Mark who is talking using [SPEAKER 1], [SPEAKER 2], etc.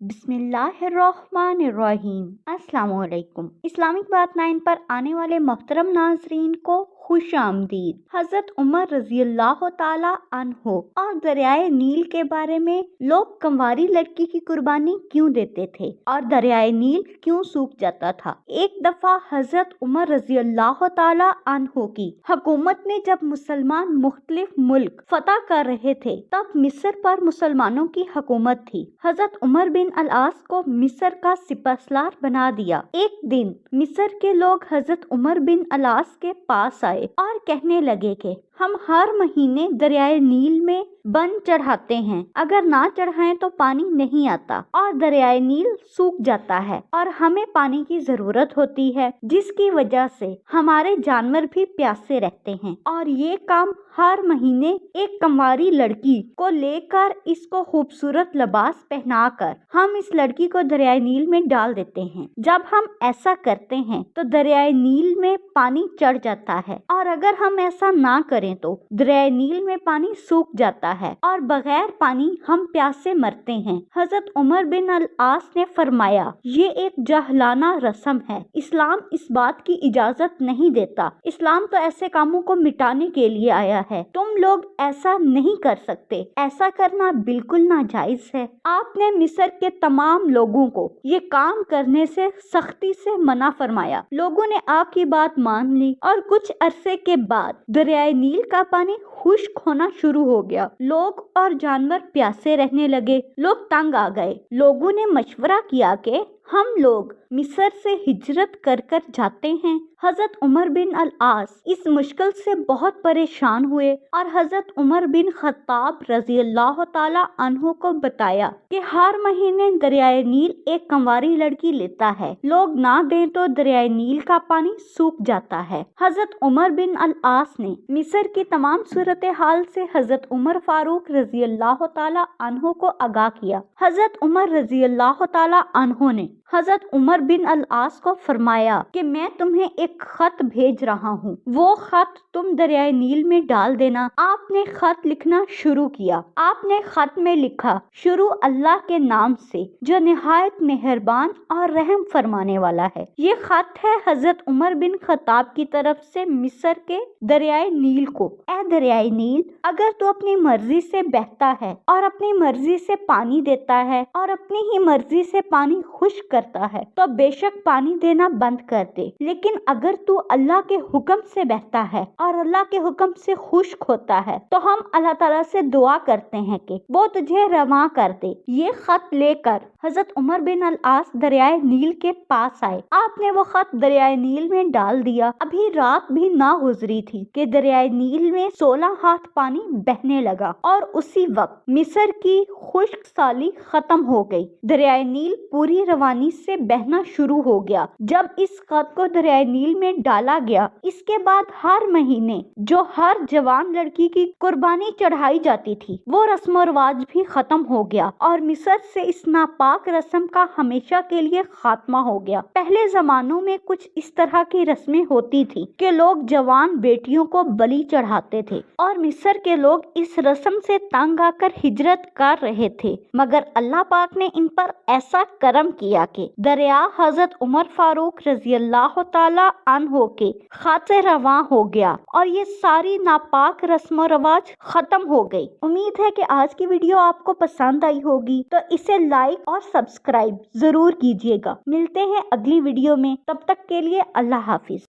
[SPEAKER 1] बिस्मिल्लाहिर्रहमानिर्रहीम। अस्सलामु अलैकुम। इस्लामिक बात 9 पर आने वाले मोहतरम नाजरीन को खुश आमदीद। हजरत उमर रजी अल्लाह ताला अन्हो और दरियाए नील के बारे में लोग कंवारी लड़की की कुर्बानी क्यों देते थे और दरियाए नील क्यों सूख जाता था। एक दफा हजरत उमर रजी अल्लाह ताला अन्हो की हुकूमत ने जब मुसलमान मुख्तलिफ मुल्क फतह कर रहे थे तब मिस्र पर मुसलमानों की हुकूमत थी। हजरत उमर बिन अल-आस को मिस्र का सिपहसालार बना दिया। एक दिन मिस्र के लोग हजरत उमर बिन अल-आस के पास आए और कहने लगे कि हम हर महीने दरियाए नील में बन चढ़ाते हैं, अगर ना चढ़ाएं तो पानी नहीं आता और दरियाए नील सूख जाता है और हमें पानी की जरूरत होती है, जिसकी वजह से हमारे जानवर भी प्यासे रहते हैं। और ये काम हर महीने एक कंवारी लड़की को लेकर इसको खूबसूरत लिबास पहनाकर हम इस लड़की को दरियाए नील में डाल देते हैं। जब हम ऐसा करते हैं तो दरियाए नील में पानी चढ़ जाता है और अगर हम ऐसा ना करें तो दरियाए नील में पानी सूख जाता है और बगैर पानी हम प्यास से मरते हैं। हजरत उमर बिन अल-आस ने फरमाया, ये एक जाहलाना रस्म है, इस्लाम इस बात की इजाजत नहीं देता। इस्लाम तो ऐसे कामों को मिटाने के लिए आया है, तुम लोग ऐसा नहीं कर सकते, ऐसा करना बिल्कुल नाजायज है। आपने मिस्र के तमाम लोगों को ये काम करने से सख्ती से मना फरमाया। लोगों ने आपकी बात मान ली और कुछ अरसे के बाद दरियाए नील का पानी खुश्क होना शुरू हो गया। लोग और जानवर प्यासे रहने लगे। लोग तंग आ गए। लोगों ने मशवरा किया कि हम लोग मिस्र से हिजरत कर कर जाते हैं। हजरत उमर बिन अल-आस इस मुश्किल से बहुत परेशान हुए और हजरत उमर बिन खत्ताब रजी अल्लाह ताला अन्हो को बताया कि हर महीने दरियाए नील एक कंवारी लड़की लेता है, लोग ना दें तो दरियाए नील का पानी सूख जाता है। हजरत उमर बिन अल-आस ने मिस्र की तमाम सूरत हाल से हजरत उमर फारूक रजी अल्लाह ताला अन्हो को आगाह किया। हजरत उमर रजी अल्लाह ताला अन्हो ने हजरत उमर बिन अल-आस को फरमाया कि मैं तुम्हें एक खत भेज रहा हूँ, वो खत तुम दरियाए नील में डाल देना। आपने खत लिखना शुरू किया। आपने खत में लिखा, शुरू अल्लाह के नाम से जो निहायत मेहरबान और रहम फरमाने वाला है। ये खत है हजरत उमर बिन खत्ताब की तरफ से मिस्र के दरियाए नील को। ऐ दरियाए नील, अगर तू अपनी मर्जी से बहता है और अपनी मर्जी से पानी देता है और अपनी ही मर्जी से पानी खुश्क करता है तो बेशक पानी देना बंद कर दे, लेकिन अगर तू अल्लाह के हुक्म से बहता है और अल्लाह के हुक्म से खुश्क होता है तो हम अल्लाह ताला से दुआ करते हैं कि वो तुझे रवा कर दे। ये खत लेकर हजरत उमर बिन अल-आस दरियाए नील के पास आए। आपने वो खत दरियाए नील में डाल दिया। अभी रात भी ना गुजरी थी कि दरियाए नील में 16 हाथ पानी बहने लगा और उसी वक्त मिस्र की खुश्क साली खत्म हो गई। दरियाए नील पूरी रवानी से बहना शुरू हो गया। जब इस खत को दरियाए नील में डाला गया, इसके बाद हर महीने जो हर जवान लड़की की कुर्बानी चढ़ाई जाती थी वो रस्म और रिवाज भी खत्म हो गया और मिस्र से इस नापाक रस्म का हमेशा के लिए खात्मा हो गया। पहले जमानों में कुछ इस तरह की रस्में होती थी कि लोग जवान बेटियों को बलि चढ़ाते थे और मिस्र के लोग इस रस्म से तंग आकर हिजरत कर रहे थे, मगर अल्लाह पाक ने इन पर ऐसा करम किया कि दरिया हजरत उमर फारूक रजी अल्लाह ताला अन्हो के खत से रवा हो गया और ये सारी नापाक रस्म और रवाज खत्म हो गई। उम्मीद है कि आज की वीडियो आपको पसंद आई होगी, तो इसे लाइक और सब्सक्राइब जरूर कीजिएगा। मिलते हैं अगली वीडियो में, तब तक के लिए अल्लाह हाफिज।